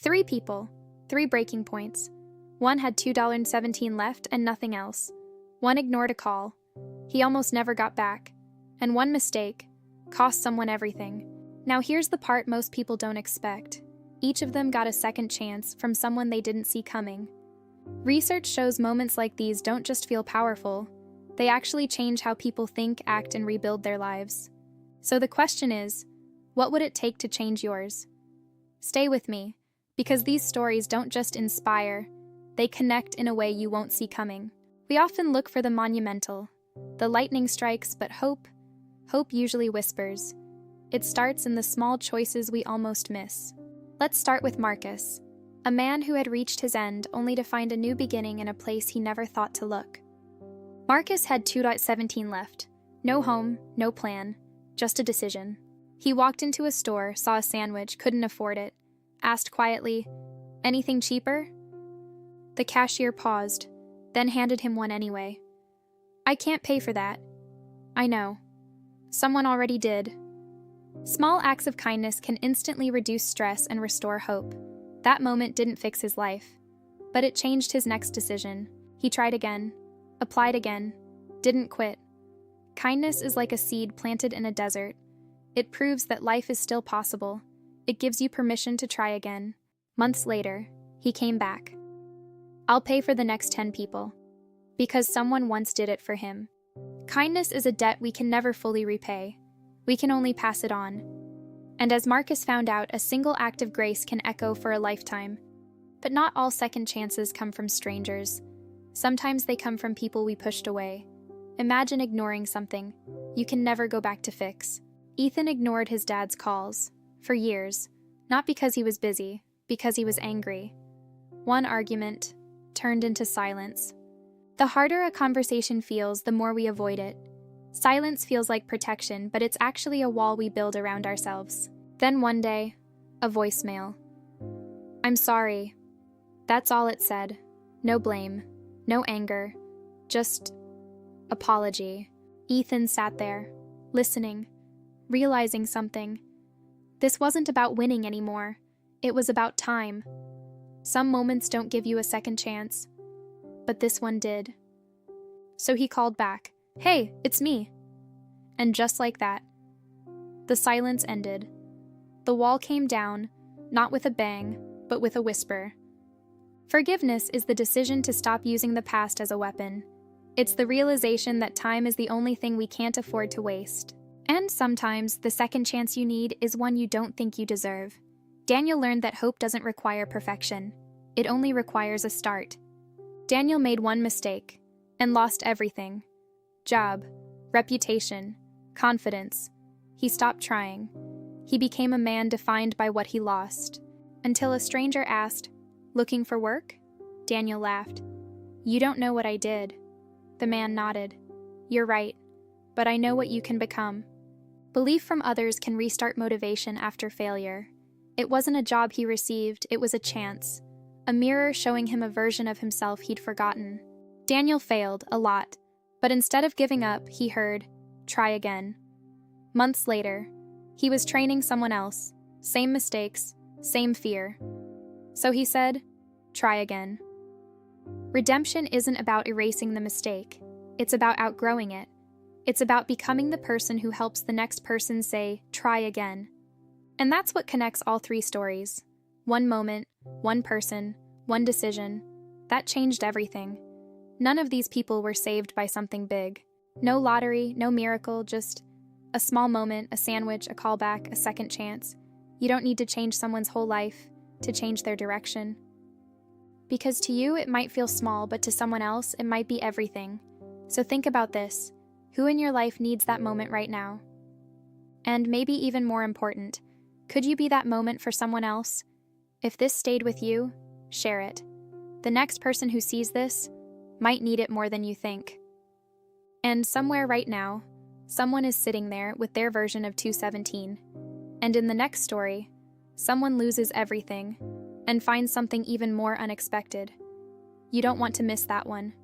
Three people, three breaking points. One had $2.17 left and nothing else. One ignored a call. He almost never got back. And one mistake cost someone everything. Now here's the part most people don't expect. Each of them got a second chance from someone they didn't see coming. Research shows moments like these don't just feel powerful. They actually change how people think, act, and rebuild their lives. So the question is, what would it take to change yours? Stay with me, because these stories don't just inspire, they connect in a way you won't see coming. We often look for the monumental. The lightning strikes, but hope usually whispers. It starts in the small choices we almost miss. Let's start with Marcus, a man who had reached his end only to find a new beginning in a place he never thought to look. Marcus had $2.17 left. No home, no plan, just a decision. He walked into a store, saw a sandwich, couldn't afford it, asked quietly, "Anything cheaper?" The cashier paused, then handed him one anyway. "I can't pay for that." "I know. Someone already did." Small acts of kindness can instantly reduce stress and restore hope. That moment didn't fix his life, but it changed his next decision. He tried again, applied again, didn't quit. Kindness is like a seed planted in a desert. It proves that life is still possible. It gives you permission to try again. Months later, he came back. "I'll pay for the next 10 people." Because someone once did it for him. Kindness is a debt we can never fully repay. We can only pass it on. And as Marcus found out, a single act of grace can echo for a lifetime. But not all second chances come from strangers. Sometimes they come from people we pushed away. Imagine ignoring something you can never go back to fix. Ethan ignored his dad's calls for years, not because he was busy, because he was angry. One argument turned into silence. The harder a conversation feels, the more we avoid it. Silence feels like protection, but it's actually a wall we build around ourselves. Then one day, a voicemail. "I'm sorry." That's all it said. No blame, no anger, just apology. Ethan sat there, listening, realizing something. This wasn't about winning anymore. It was about time. Some moments don't give you a second chance, but this one did. So he called back, "Hey, it's me." And just like that, the silence ended. The wall came down, not with a bang, but with a whisper. Forgiveness is the decision to stop using the past as a weapon. It's the realization that time is the only thing we can't afford to waste. And sometimes, the second chance you need is one you don't think you deserve. Daniel learned that hope doesn't require perfection. It only requires a start. Daniel made one mistake and lost everything. Job, reputation, confidence. He stopped trying. He became a man defined by what he lost. Until a stranger asked, "Looking for work?" Daniel laughed. "You don't know what I did." The man nodded. "You're right, but I know what you can become." Belief from others can restart motivation after failure. It wasn't a job he received, it was a chance. A mirror showing him a version of himself he'd forgotten. Daniel failed, a lot, but instead of giving up, he heard, "Try again." Months later, he was training someone else. Same mistakes, same fear. So he said, "Try again." Redemption isn't about erasing the mistake. It's about outgrowing it. It's about becoming the person who helps the next person say, "Try again." And that's what connects all three stories. One moment, one person, one decision. That changed everything. None of these people were saved by something big. No lottery, no miracle, just a small moment, a sandwich, a callback, a second chance. You don't need to change someone's whole life to change their direction. Because to you, it might feel small, but to someone else, it might be everything. So think about this. Who in your life needs that moment right now? And maybe even more important, could you be that moment for someone else? If this stayed with you, share it. The next person who sees this might need it more than you think. And somewhere right now, someone is sitting there with their version of 217. And in the next story, someone loses everything and finds something even more unexpected. You don't want to miss that one.